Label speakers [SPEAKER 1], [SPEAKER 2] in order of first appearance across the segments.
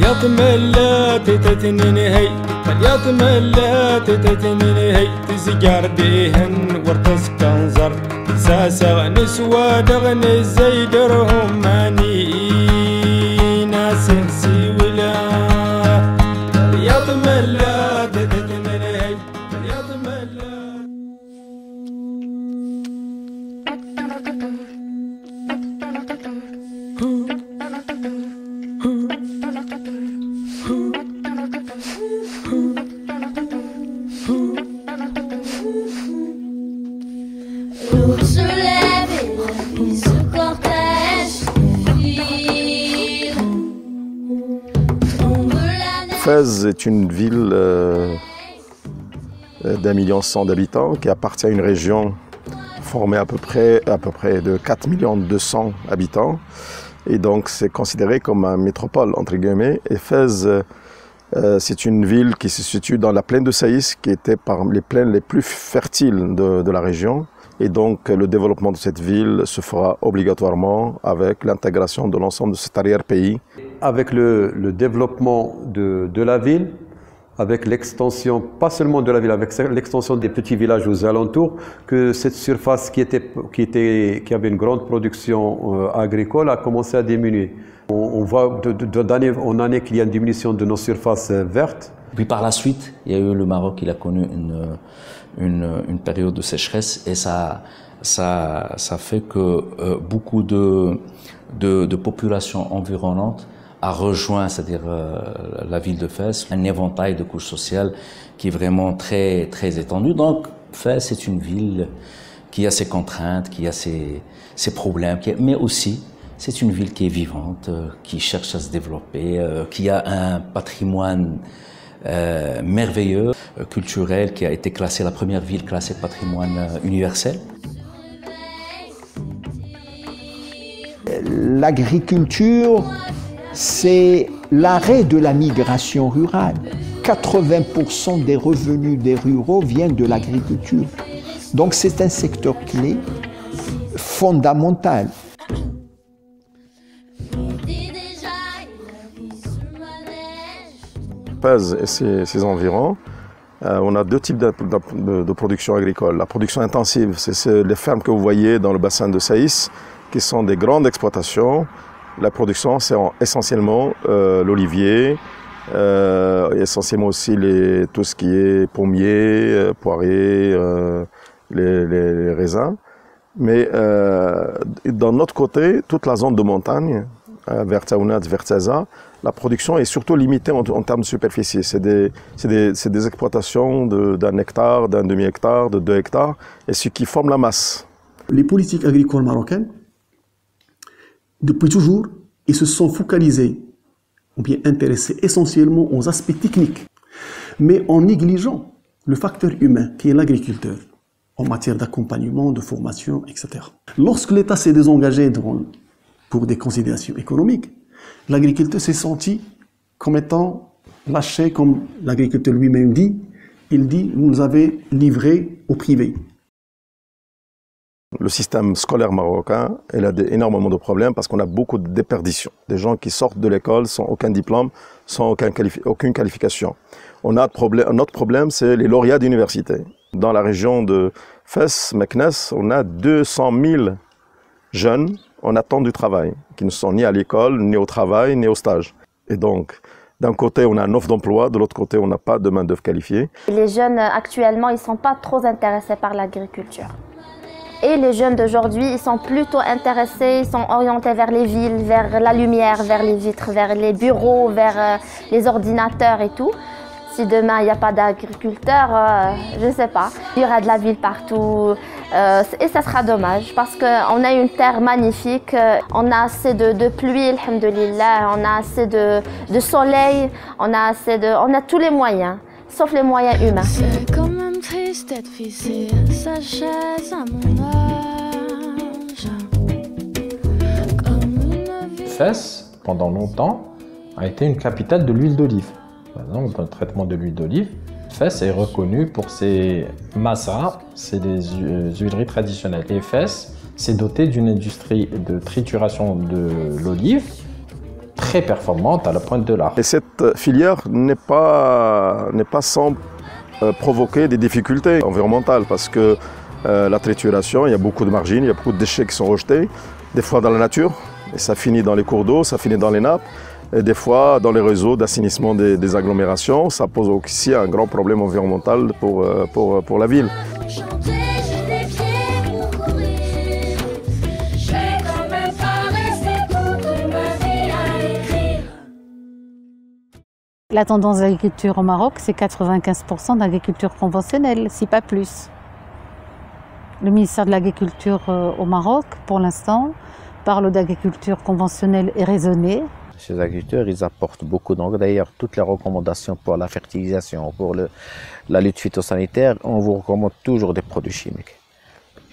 [SPEAKER 1] فليطملا تتتنين هي فليطملا تتتنين هي تزجار ديهن ورتس كنزر ساسا نسوى دغن الزيدرهم ماني ناس سيولا فليطملا تتتنين هي فليطملا.
[SPEAKER 2] Fès est une ville d'1,1 million d'habitants qui appartient à une région formée à peu près de 4,2 millions habitants. Et donc c'est considéré comme une métropole entre guillemets. Et Fès, c'est une ville qui se situe dans la plaine de Saïs, qui était parmi les plaines les plus fertiles de la région. Et donc le développement de cette ville se fera obligatoirement avec l'intégration de l'ensemble de cet arrière-pays.
[SPEAKER 3] Avec le développement de la ville, avec l'extension, pas seulement de la ville, avec l'extension des petits villages aux alentours, que cette surface qui avait une grande production agricole a commencé à diminuer. On voit d'année en année qu'il y a une diminution de nos surfaces vertes.
[SPEAKER 4] Puis par la suite, il y a eu le Maroc, il a connu une période de sécheresse et ça fait que beaucoup de populations environnantes a rejoint, c'est-à-dire la ville de Fès, un éventail de couches sociales qui est vraiment très, très étendu. Donc Fès, c'est une ville qui a ses contraintes, qui a ses problèmes, mais aussi c'est une ville qui est vivante, qui cherche à se développer, qui a un patrimoine merveilleux, culturel, qui a été classée, la première ville classée patrimoine universel.
[SPEAKER 5] L'agriculture, c'est l'arrêt de la migration rurale. 80% des revenus des ruraux viennent de l'agriculture. Donc c'est un secteur clé, fondamental.
[SPEAKER 2] Fès et ses environs, on a deux types de production agricole. La production intensive, c'est les fermes que vous voyez dans le bassin de Saïs, qui sont des grandes exploitations. La production, c'est essentiellement l'olivier, essentiellement aussi tout ce qui est pommier, poirier, les raisins. Mais d'un autre côté, toute la zone de montagne, vers Taounat, vers Taza, la production est surtout limitée en termes de superficie. C'est des exploitations d'1 hectare, d'un demi-hectare, de 2 hectares, et ce qui forme la masse.
[SPEAKER 6] Les politiques agricoles marocaines, depuis toujours, ils se sont focalisés, ou bien intéressés essentiellement aux aspects techniques, mais en négligeant le facteur humain, qui est l'agriculteur, en matière d'accompagnement, de formation, etc. Lorsque l'État s'est désengagé pour des considérations économiques, l'agriculteur s'est senti comme étant lâché, comme l'agriculteur lui-même dit. Il dit, vous nous avez livrés au privé.
[SPEAKER 2] Le système scolaire marocain, il a énormément de problèmes parce qu'on a beaucoup de déperditions. Des gens qui sortent de l'école sans aucun diplôme, sans aucune qualification. Un autre problème, c'est les lauréats d'université. Dans la région de Fès, Meknès, on a 200 000 jeunes en attente du travail, qui ne sont ni à l'école, ni au travail, ni au stage. Et donc, d'un côté, on a une offre d'emploi, de l'autre côté, on n'a pas de main-d'œuvre qualifiée.
[SPEAKER 7] Les jeunes, actuellement, ils ne sont pas trop intéressés par l'agriculture. Et les jeunes d'aujourd'hui, ils sont plutôt intéressés, ils sont orientés vers les villes, vers la lumière, vers les vitres, vers les bureaux, vers les ordinateurs et tout. Si demain, il n'y a pas d'agriculteurs, je ne sais pas. Il y aura de la ville partout et ça sera dommage parce qu'on a une terre magnifique. On a assez de pluie, alhamdoulilah, on a assez de soleil, on a tous les moyens, sauf les moyens humains.
[SPEAKER 8] C'est quand même triste d'être fixé à sa chaise à mon âge.
[SPEAKER 9] Fès, pendant longtemps, a été une capitale de l'huile d'olive. Par exemple, dans le traitement de l'huile d'olive, Fès est reconnu pour ses massas, c'est des huileries traditionnelles. Et Fès s'est doté d'une industrie de trituration de l'olive très très performante à la pointe de l'art.
[SPEAKER 2] Et cette filière n'est pas sans provoquer des difficultés environnementales parce que la trituration, il y a beaucoup de margines, il y a beaucoup de déchets qui sont rejetés, des fois dans la nature, et ça finit dans les cours d'eau, ça finit dans les nappes, et des fois dans les réseaux d'assainissement des agglomérations. Ça pose aussi un grand problème environnemental pour la ville.
[SPEAKER 10] La tendance d'agriculture au Maroc, c'est 95% d'agriculture conventionnelle, si pas plus. Le ministère de l'Agriculture au Maroc, pour l'instant, parle d'agriculture conventionnelle et raisonnée.
[SPEAKER 11] Ces agriculteurs, ils apportent beaucoup. Donc d'ailleurs, toutes les recommandations pour la fertilisation, pour la lutte phytosanitaire, on vous recommande toujours des produits chimiques.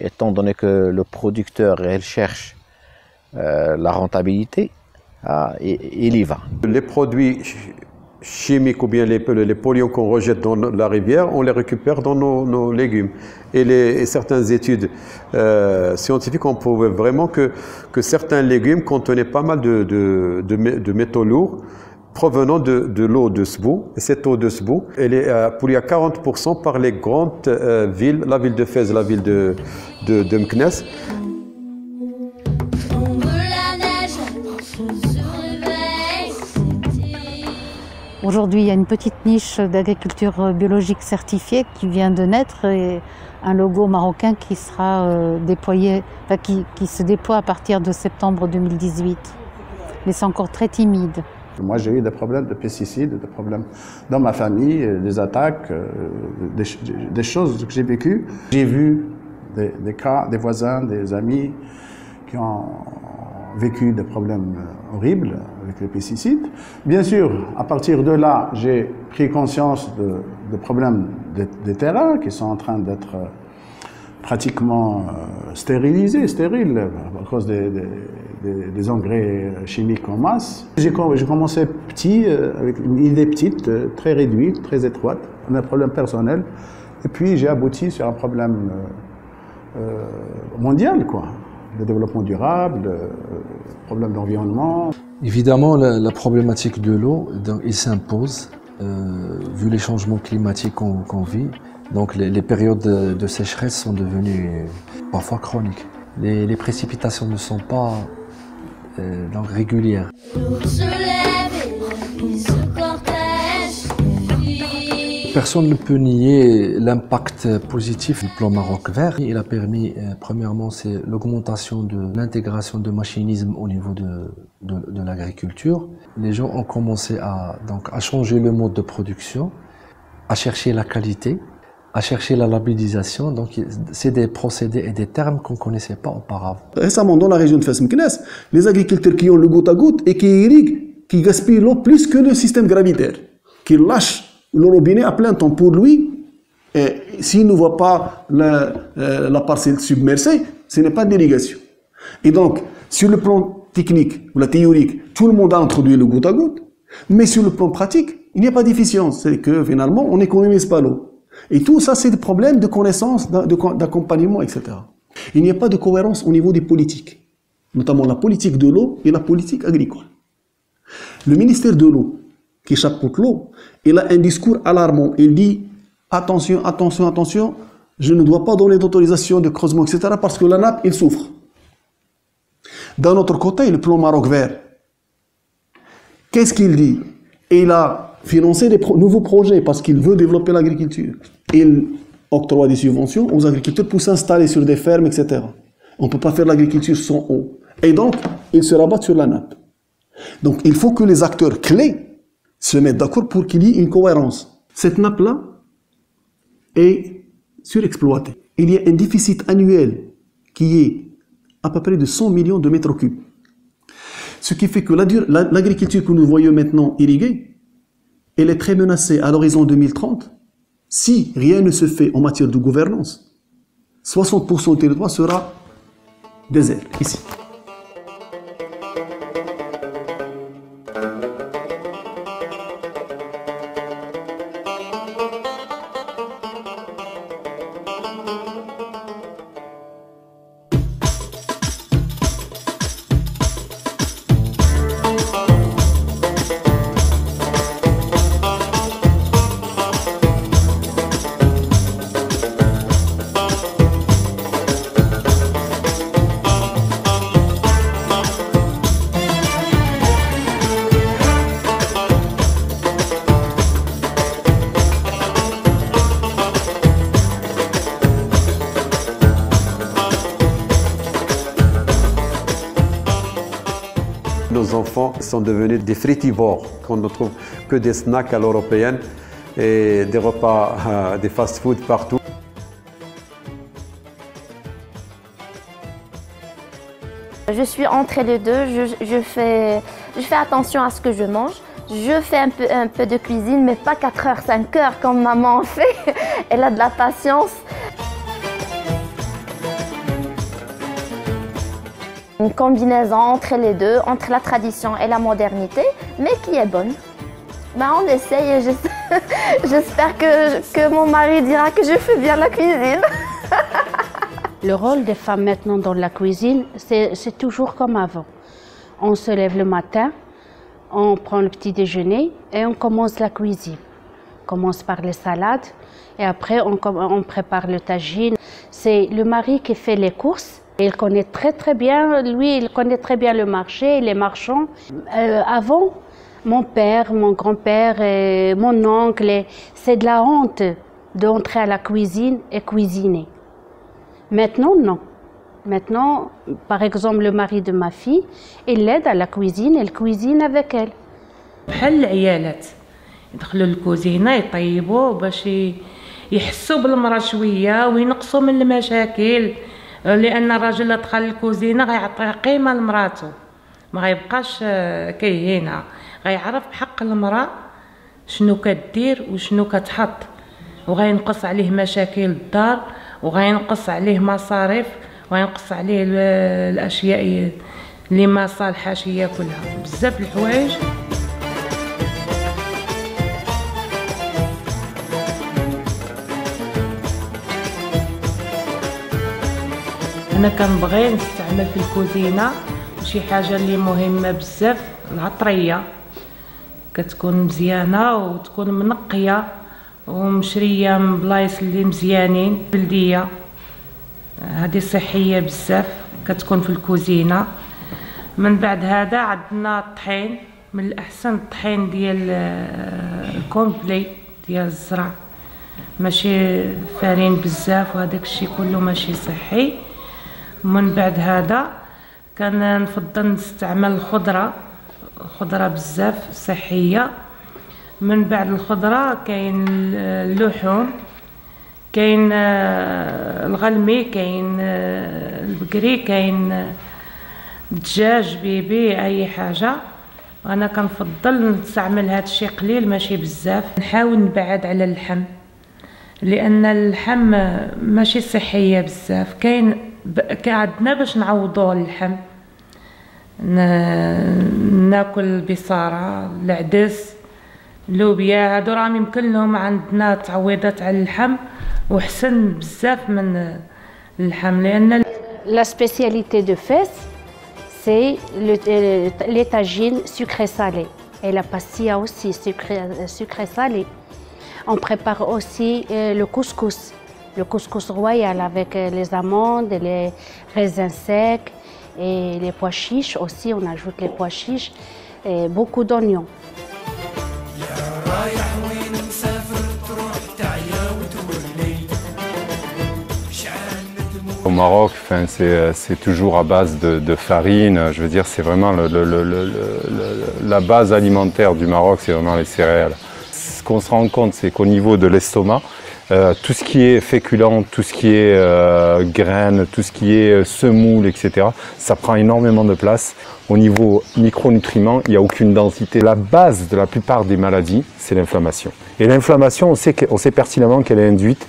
[SPEAKER 11] Étant donné que le producteur, elle cherche la rentabilité, il y va.
[SPEAKER 3] Les produits chimiques ou bien les polluants qu'on rejette dans la rivière, on les récupère dans nos légumes. Et certaines études scientifiques ont prouvé vraiment que certains légumes contenaient pas mal de métaux lourds provenant de l'eau de Sbou. Et cette eau de Sbou, elle est polluée à 40% par les grandes villes, la ville de Fès, la ville de Meknès.
[SPEAKER 10] Aujourd'hui, il y a une petite niche d'agriculture biologique certifiée qui vient de naître et un logo marocain qui sera déployé, qui se déploie à partir de septembre 2018. Mais c'est encore très timide.
[SPEAKER 12] Moi, j'ai eu des problèmes de pesticides, des problèmes dans ma famille, des attaques, des choses que j'ai vécues. J'ai vu des cas, des voisins, des amis qui ont vécu des problèmes horribles avec les pesticides. Bien sûr, à partir de là, j'ai pris conscience des problèmes des terrains qui sont en train d'être pratiquement stériles à cause des engrais chimiques en masse. J'ai commencé petit, avec une idée petite, très réduite, très étroite, un problème personnel, et puis j'ai abouti sur un problème mondial, quoi. Le développement durable, le problème d'environnement.
[SPEAKER 13] Évidemment, la problématique de l'eau, il s'impose, vu les changements climatiques qu'on vit. Donc les périodes de sécheresse sont devenues parfois chroniques. Les précipitations ne sont pas donc régulières. Personne ne peut nier l'impact positif du plan Maroc vert. Il a permis, premièrement, c'est l'augmentation de l'intégration de machinisme au niveau de l'agriculture. Les gens ont commencé à changer le mode de production, à chercher la qualité, à chercher la labellisation. Donc, c'est des procédés et des termes qu'on ne connaissait pas auparavant.
[SPEAKER 6] Récemment, dans la région de Fès-Meknès, les agriculteurs qui ont le goutte à goutte et qui irriguent, qui gaspillent l'eau plus que le système gravitaire, qui lâchent le robinet à plein temps pour lui, et s'il ne voit pas la parcelle submersée, ce n'est pas d'irrigation. Et donc, sur le plan technique ou la théorique, tout le monde a introduit le goutte à goutte, mais sur le plan pratique, il n'y a pas d'efficience. C'est que finalement, on n'économise pas l'eau. Et tout ça, c'est des problèmes de connaissance, d'accompagnement, etc. Il n'y a pas de cohérence au niveau des politiques, notamment la politique de l'eau et la politique agricole. Le ministère de l'eau, qui chapeaute l'eau, il a un discours alarmant. Il dit attention, attention, attention, je ne dois pas donner d'autorisation de creusement, etc. parce que la nappe, il souffre. D'un autre côté, le plan Maroc vert, qu'est-ce qu'il dit? Il a financé des nouveaux projets parce qu'il veut développer l'agriculture. Il octroie des subventions aux agriculteurs pour s'installer sur des fermes, etc. On ne peut pas faire l'agriculture sans eau. Et donc, il se rabat sur la nappe. Donc, il faut que les acteurs clés se mettent d'accord pour qu'il y ait une cohérence. Cette nappe-là est surexploitée. Il y a un déficit annuel qui est à peu près de 100 millions de mètres cubes. Ce qui fait que l'agriculture que nous voyons maintenant irriguée, elle est très menacée à l'horizon 2030. Si rien ne se fait en matière de gouvernance, 60% du territoire sera désert, ici.
[SPEAKER 3] enfants sont devenus des fritivores, qu'on ne trouve que des snacks à l'européenne et des repas, des fast-food partout.
[SPEAKER 7] Je suis entre les deux, je fais attention à ce que je mange. Je fais un peu de cuisine, mais pas 4 heures, 5 heures comme maman fait. Elle a de la patience. Une combinaison entre les deux, entre la tradition et la modernité, mais qui est bonne. Ben, on essaye et j'espère que mon mari dira que je fais bien la cuisine.
[SPEAKER 10] Le rôle des femmes maintenant dans la cuisine, c'est toujours comme avant. On se lève le matin, on prend le petit déjeuner et on commence la cuisine. On commence par les salades et après on prépare le tagine. C'est le mari qui fait les courses. Il connaît très bien, lui, il connaît très bien le marché, les marchands. Avant, mon père, mon grand-père et mon oncle, c'est de la honte d'entrer à la cuisine et cuisiner. Maintenant, non. Maintenant, par exemple, le mari de ma fille, il l'aide à la cuisine, il cuisine avec elle.
[SPEAKER 14] بحال العيالات يدخلوا للكوزينه يطيبوا باش يحسوا بالمراه شويه وينقصوا من المشاكل لان الراجل اللي دخل للكوزينه غيعطي قيمه لمراته ما غيبقاش كيهينها غيعرف بحق المراه شنو كدير وشنو كتحط وغينقص عليه مشاكل الدار وغينقص عليه مصاريف وغينقص عليه الاشياء اللي ما صالحاش هي كلها بزاف الحوايج. انا كنبغي نستعمل في الكوزينه شي حاجه اللي مهمه بزاف العطريه كتكون مزيانه وتكون منقيه ومشريه من بلايص اللي مزيانين بلديه هذه صحيه بزاف كتكون في الكوزينه. من بعد هذا عندنا الطحين من الاحسن الطحين ديال الكومبلي ديال الزرع ماشي فارين بزاف وهذاك الشيء كله ماشي صحي. من بعد هذا كنفضل نستعمل خضره بزاف صحيه. من بعد الخضره كاين اللحوم كاين الغلمي كاين البقري كاين الدجاج بيبي اي حاجه. وانا كنفضل نستعمل هذا الشيء قليل ماشي بزاف. نحاول نبعد على اللحم لان اللحم ماشي صحيه بزاف. كاين عندنا باش نعوضوا اللحم ناكل البصاره العدس اللوبيا هادو راهم يمكن لهم عندنا تعويضات على اللحم وحسن بزاف من اللحم لان
[SPEAKER 10] La spécialité de Fès, c'est les tagines sucré-salé et la pastilla aussi sucré-salé. On prépare aussi le couscous royal avec les amandes, les raisins secs et les pois chiches aussi. On ajoute les pois chiches et beaucoup d'oignons.
[SPEAKER 15] Au Maroc, c'est toujours à base de farine. Je veux dire, c'est vraiment la base alimentaire du Maroc, c'est vraiment les céréales. Ce qu'on se rend compte, c'est qu'au niveau de l'estomac, tout ce qui est féculent, tout ce qui est graines, tout ce qui est semoule, etc., ça prend énormément de place. Au niveau micronutriments, il n'y a aucune densité. La base de la plupart des maladies, c'est l'inflammation. Et l'inflammation, on sait pertinemment qu'elle est induite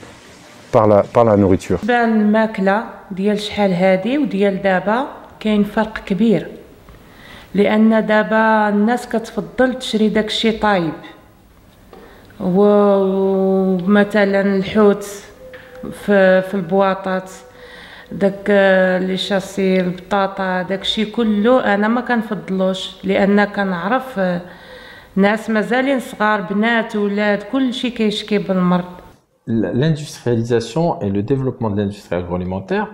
[SPEAKER 15] par la nourriture.
[SPEAKER 14] الماكله ديال شحال هادي وديال دابا كاين فرق كبير لان دابا الناس كتفضل تشري داكشي طايب ومثلا الحوت في البواطات داك لي شاسي البطاطا داكشي كله انا ما كنفضلوش لان كنعرف ناس مازالين صغار بنات ولاد كلشي كيشكي بالمرض.
[SPEAKER 9] L'industrialisation et le développement de l'industrie agroalimentaire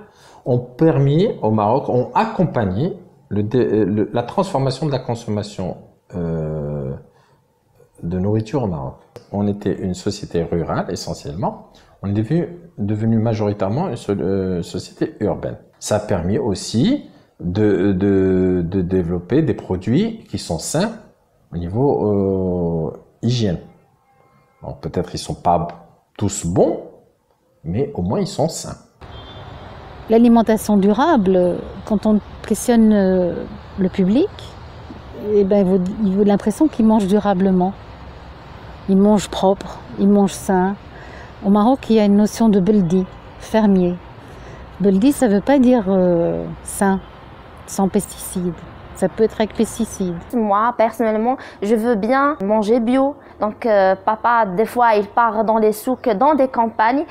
[SPEAKER 9] ont permis au Maroc, ont accompagné la transformation de la consommation de nourriture au Maroc. On était une société rurale essentiellement, on est devenu majoritairement une société urbaine. Ça a permis aussi de développer des produits qui sont sains au niveau hygiène. Peut-être ils ne sont pas tous bons, mais au moins ils sont sains.
[SPEAKER 10] L'alimentation durable, quand on questionne le public, eh ben, il a l'impression qu'ils mangent durablement. Ils mangent propre, ils mangent sain. Au Maroc, il y a une notion de beldi, fermier. Beldi, ça ne veut pas dire sain, sans pesticides. Ça peut être avec pesticides.
[SPEAKER 7] Moi, personnellement, je veux bien manger bio. Donc, papa, des fois, il part dans les souks, dans des campagnes,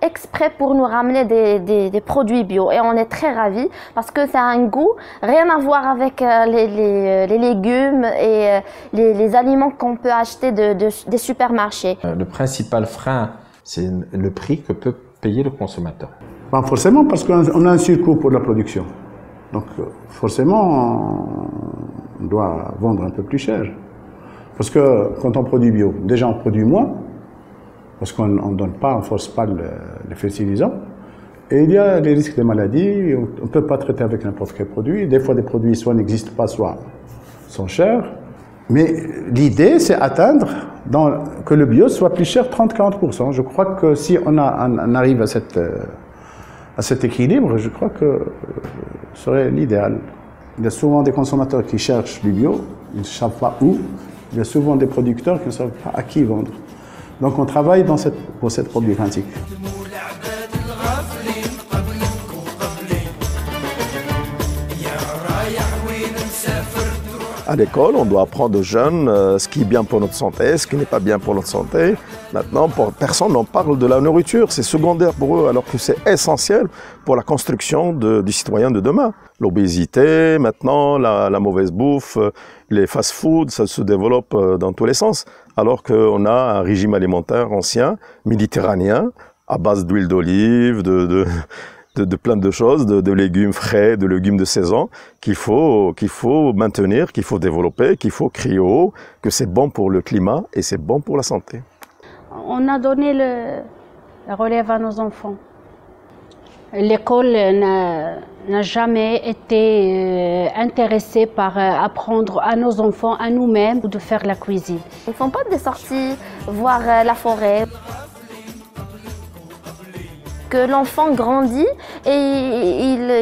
[SPEAKER 7] exprès pour nous ramener des produits bio. Et on est très ravis parce que ça a un goût, rien à voir avec les légumes et les aliments qu'on peut acheter des supermarchés.
[SPEAKER 9] Le principal frein, c'est le prix que peut payer le consommateur.
[SPEAKER 12] Pas forcément, parce qu'on a un surcoût pour la production. Donc forcément, on doit vendre un peu plus cher. Parce que quand on produit bio, déjà on produit moins, parce qu'on ne donne pas, on ne force pas les fertilisants. Et il y a les risques de maladies, on ne peut pas traiter avec n'importe quel produit. Des fois, des produits soit n'existent pas, soit sont chers. Mais l'idée, c'est atteindre que le bio soit plus cher 30-40%. Je crois que si on arrive à cet équilibre, je crois que ce serait l'idéal. Il y a souvent des consommateurs qui cherchent du bio, ils ne savent pas où. Il y a souvent des producteurs qui ne savent pas à qui vendre. Donc on travaille pour cette problématique.
[SPEAKER 2] À l'école, on doit apprendre aux jeunes ce qui est bien pour notre santé, ce qui n'est pas bien pour notre santé. Maintenant, personne n'en parle de la nourriture, c'est secondaire pour eux, alors que c'est essentiel pour la construction du citoyen de demain. L'obésité, maintenant, la mauvaise bouffe, les fast-foods, ça se développe dans tous les sens. Alors qu'on a un régime alimentaire ancien, méditerranéen, à base d'huile d'olive, de plein de choses, de légumes frais, de légumes de saison, qu'il faut maintenir, qu'il faut développer, qu'il faut crier haut, que c'est bon pour le climat et c'est bon pour la santé.
[SPEAKER 16] On a donné la relève à nos enfants. L'école n'a jamais été intéressée par apprendre à nos enfants, à nous-mêmes, de faire la cuisine.
[SPEAKER 7] Ils ne font pas des sorties, voir la forêt. Que l'enfant grandit et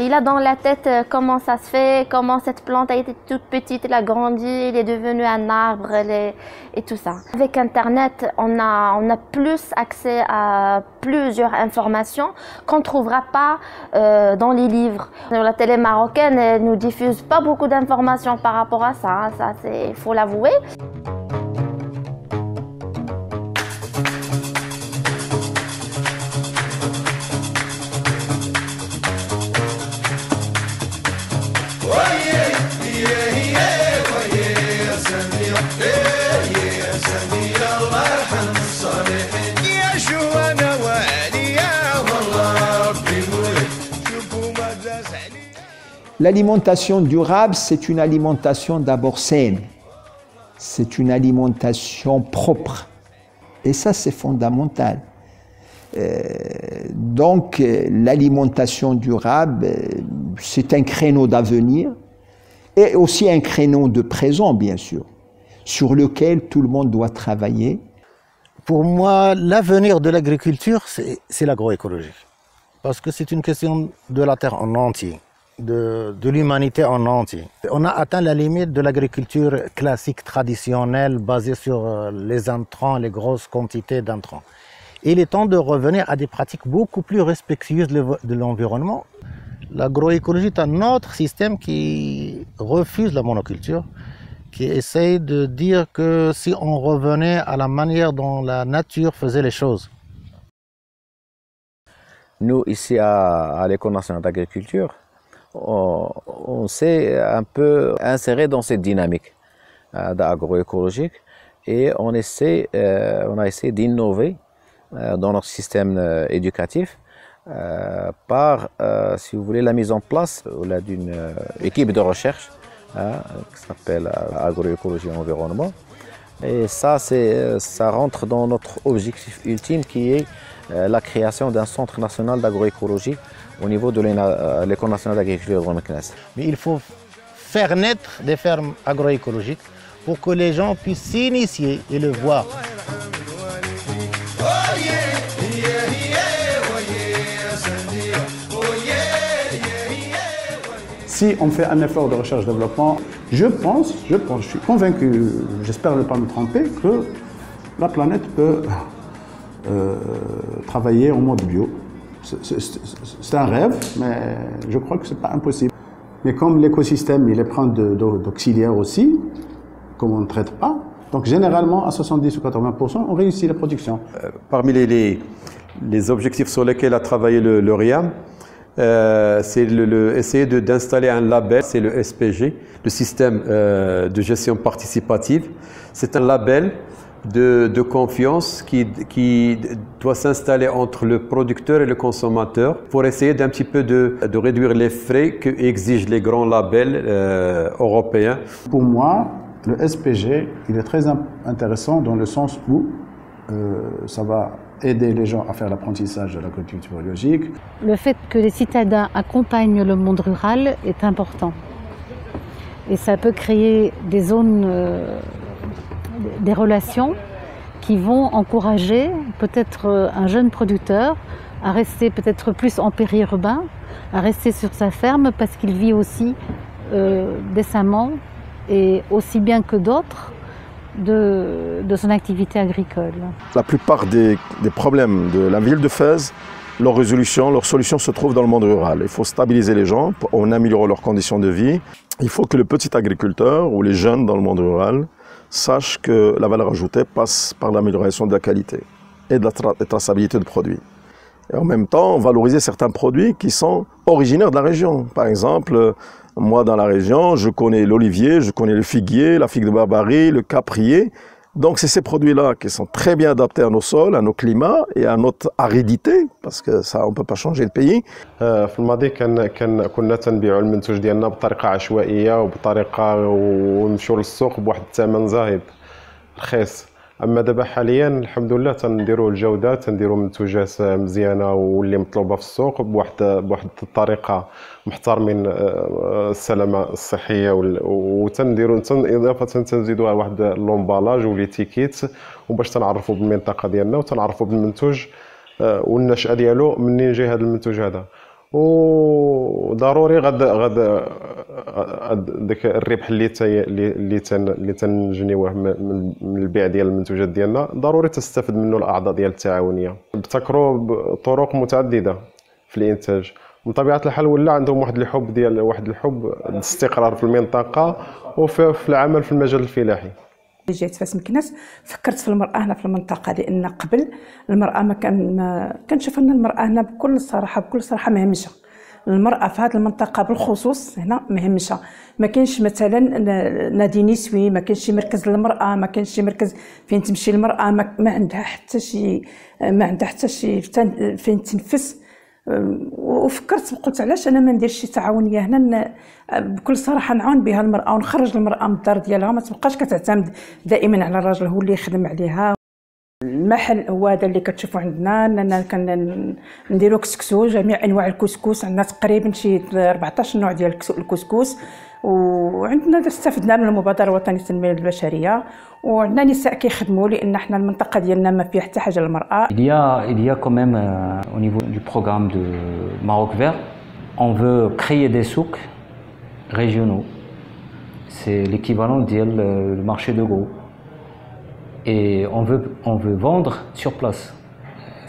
[SPEAKER 7] il a dans la tête comment ça se fait, comment cette plante a été toute petite, elle a grandi, il est devenu un arbre et tout ça. Avec Internet, on a plus accès à plusieurs informations qu'on ne trouvera pas dans les livres. La télé marocaine ne nous diffuse pas beaucoup d'informations par rapport à ça, il faut l'avouer.
[SPEAKER 5] L'alimentation durable, c'est une alimentation d'abord saine. C'est une alimentation propre. Et ça, c'est fondamental. Donc, l'alimentation durable, c'est un créneau d'avenir et aussi un créneau de présent, bien sûr, sur lequel tout le monde doit travailler.
[SPEAKER 17] Pour moi, l'avenir de l'agriculture, c'est l'agroécologie. Parce que c'est une question de la terre en entier, de l'humanité en entier. On a atteint la limite de l'agriculture classique, traditionnelle, basée sur les intrants, les grosses quantités d'intrants. Il est temps de revenir à des pratiques beaucoup plus respectueuses de l'environnement. L'agroécologie est un autre système qui refuse la monoculture, qui essaye de dire que si on revenait à la manière dont la nature faisait les choses.
[SPEAKER 11] Nous, ici à l'École nationale d'agriculture, on s'est un peu inséré dans cette dynamique agroécologique et on a essayé d'innover dans notre système éducatif par, si vous voulez, la mise en place d'une équipe de recherche qui s'appelle agroécologie et environnement. Et ça rentre dans notre objectif ultime qui est la création d'un centre national d'agroécologie au niveau de l'École nationale d'agriculture de Meknès.
[SPEAKER 17] Mais il faut faire naître des fermes agroécologiques pour que les gens puissent s'initier et le voir.
[SPEAKER 12] Si on fait un effort de recherche-développement, je pense, je suis convaincu, j'espère ne pas me tromper, que la planète peut travailler en mode bio. C'est un rêve, mais je crois que ce n'est pas impossible. Mais comme l'écosystème, il est plein d'auxiliaires aussi, comme on ne traite pas, donc généralement, à 70 ou 80%, on réussit la production.
[SPEAKER 3] Parmi les objectifs sur lesquels a travaillé le RIAM, c'est essayer d'installer un label, c'est le SPG, le système de gestion participative. C'est un label de confiance qui doit s'installer entre le producteur et le consommateur pour essayer d'un petit peu de réduire les frais que exigent les grands labels européens.
[SPEAKER 12] Pour moi, le SPG, il est très intéressant dans le sens où ça va aider les gens à faire l'apprentissage de l'agriculture biologique.
[SPEAKER 10] Le fait que les citadins accompagnent le monde rural est important. Et ça peut créer des zones, des relations qui vont encourager peut-être un jeune producteur à rester peut-être plus en périurbain, à rester sur sa ferme parce qu'il vit aussi décemment et aussi bien que d'autres de son activité agricole.
[SPEAKER 2] La plupart des problèmes de la ville de Fès, leur résolution, leur solution se trouve dans le monde rural. Il faut stabiliser les gens en améliorant leurs conditions de vie. Il faut que le petit agriculteur ou les jeunes dans le monde rural sachent que la valeur ajoutée passe par l'amélioration de la qualité et de la traçabilité de produits. Et en même temps, valoriser certains produits qui sont originaires de la région. Par exemple, moi, dans la région, je connais l'olivier, je connais le figuier, la figue de Barbarie, le caprier. Donc, c'est ces produits-là qui sont très bien adaptés à nos sols, à nos climats et à notre aridité, parce que ça, on ne peut pas changer le pays.
[SPEAKER 18] في الماضي كنا تنبيعوا المنتوج ديالنا بطريقة عشوائية وبطريقة ونمشيو للسوق بواحد الثمن زاهد رخيص. اما دابا حاليا الحمد لله تنديروا الجوده، تنديروا منتوجات مزيانه واللي مطلوبه في السوق بواحد الطريقه محترمين السلامه الصحيه وتنديروا اضافه تنزيدوها واحد لومبالاج وليتيكيت وباش تنعرفوا بالمنطقه ديالنا وتنعرفوا بالمنتوج والنشأه ديالو منين جاي هذا المنتوج هذا. وضروري غاد داك الربح اللي تنجنيوه من البيع ديال المنتوجات ديالنا ضروري تستفد منه الاعضاء ديال التعاونيه. ابتكروا بطرق متعدده في الانتاج، من طبيعه الحال ولا عندهم واحد الحب الاستقرار في المنطقه وفي العمل في المجال الفلاحي.
[SPEAKER 19] جيت فاس مكناس فكرت في المرأة هنا في المنطقة، لأن قبل المرأة ما كنشوف أن المرأة هنا بكل صراحة مهمشة. المرأة في هذه المنطقة بالخصوص هنا مهمشة، ما كاينش مثلا نادي نسوي، ما كاينش شي مركز للمرأة، ما كاينش شي مركز فين تمشي المرأة، ما عندها حتى شي فين تنفس. وفكرت قلت علاش انا ما نديرش شي تعاونيه هنا بكل صراحه نعاون بها المراه ونخرج المراه من الدار ديالها، ما تبقاش كتعتمد دائما على الراجل هو اللي يخدم عليها. المحل هو هذا اللي كتشوفوا عندنا، اننا كنديروا كسكسو، جميع انواع الكسكس، عندنا تقريبا شي 14 نوع ديال الكسكس، وعندنا استفدنا من المبادره الوطنيه للتنميه البشريه، وعندنا نساء كيخدموا لان احنا المنطقه ديالنا ما فيها حتى حاجه للمراه.
[SPEAKER 20] Il y a quand même au niveau du programme de Maroc Vert, on veut créer des souks régionaux. C'est l'équivalent du marché de gros. Et on veut vendre sur place.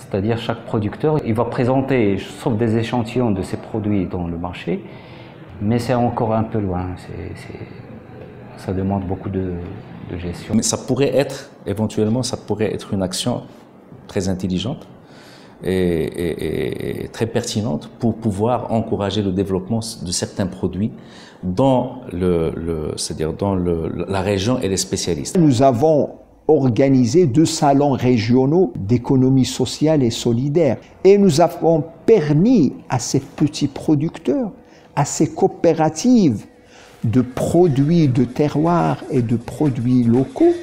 [SPEAKER 20] C'est-à-dire chaque producteur, il va présenter sauf des échantillons de ses produits dans le marché, mais c'est encore un peu loin. Ça demande beaucoup de gestion.
[SPEAKER 4] Mais ça pourrait être, éventuellement, ça pourrait être une action très intelligente et très pertinente pour pouvoir encourager le développement de certains produits dans c'est-à-dire dans la région et les spécialistes.
[SPEAKER 5] Nous avons organisé 2 salons régionaux d'économie sociale et solidaire. Et nous avons permis à ces petits producteurs, à ces coopératives de produits de terroir et de produits locaux,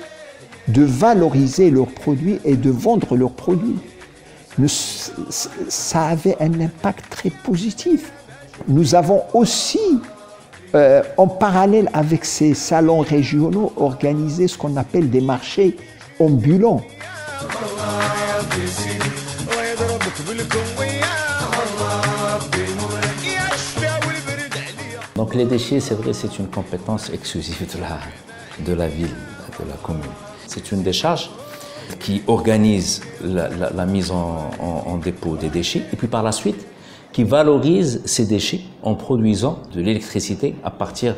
[SPEAKER 5] de valoriser leurs produits et de vendre leurs produits. ça avait un impact très positif. Nous avons aussi, en parallèle avec ces salons régionaux, organisé ce qu'on appelle des marchés ambulants.
[SPEAKER 4] Donc les déchets, c'est vrai, c'est une compétence exclusive de la ville, de la commune. C'est une décharge qui organise la mise en dépôt des déchets et puis par la suite qui valorise ces déchets en produisant de l'électricité à partir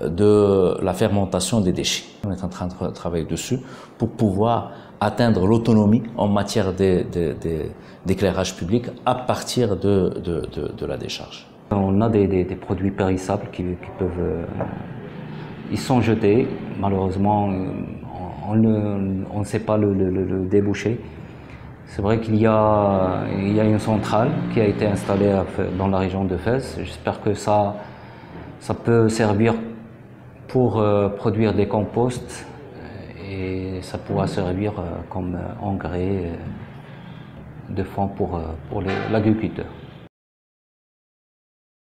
[SPEAKER 4] de la fermentation des déchets. On est en train de travailler dessus pour pouvoir atteindre l'autonomie en matière d'éclairage public à partir de la décharge.
[SPEAKER 20] On a des produits périssables qui peuvent... ils sont jetés, malheureusement, on ne sait pas le débouché. C'est vrai qu'il y a une centrale qui a été installée dans la région de Fès. J'espère que ça peut servir pour produire des composts et ça pourra servir comme engrais de fond pour l'agriculteur.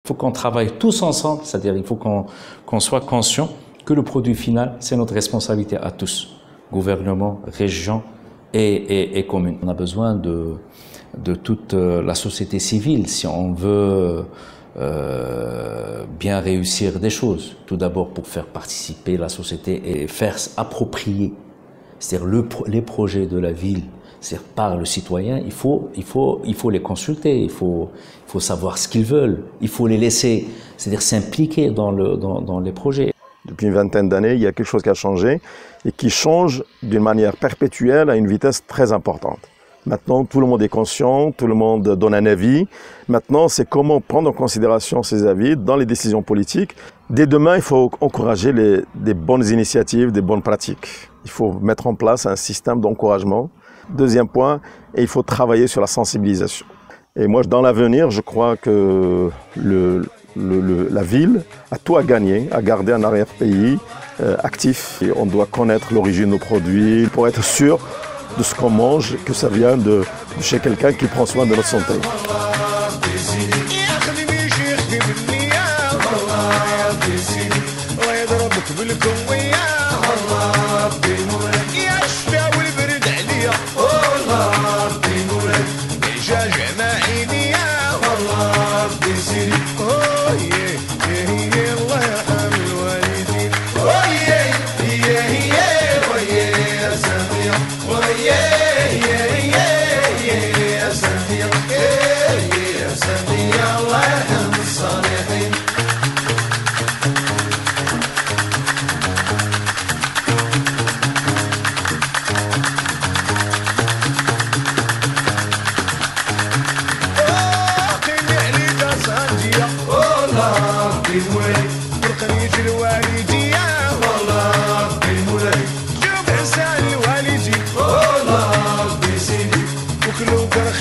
[SPEAKER 4] Il faut qu'on travaille tous ensemble, c'est-à-dire il faut qu'on soit conscient que le produit final, c'est notre responsabilité à tous, gouvernement, région et commune. On a besoin de toute la société civile si on veut bien réussir des choses. Tout d'abord pour faire participer la société et faire s'approprier, c'est-à-dire les projets de la ville, c'est-à-dire par le citoyen, il faut les consulter, il faut savoir ce qu'ils veulent, il faut les laisser, c'est-à-dire s'impliquer dans les projets.
[SPEAKER 2] Depuis une vingtaine d'années, il y a quelque chose qui a changé et qui change d'une manière perpétuelle à une vitesse très importante. Maintenant, tout le monde est conscient, tout le monde donne un avis. Maintenant, c'est comment prendre en considération ces avis dans les décisions politiques. Dès demain, il faut encourager des bonnes initiatives, des bonnes pratiques. Il faut mettre en place un système d'encouragement. Deuxième point, et il faut travailler sur la sensibilisation. Et moi, dans l'avenir, je crois que la ville a tout à gagner, à garder un arrière-pays actif. Et on doit connaître l'origine de nos produits pour être sûr de ce qu'on mange, que ça vient de chez quelqu'un qui prend soin de notre santé.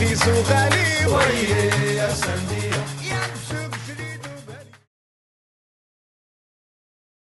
[SPEAKER 1] رخيص وغالي ويا سندية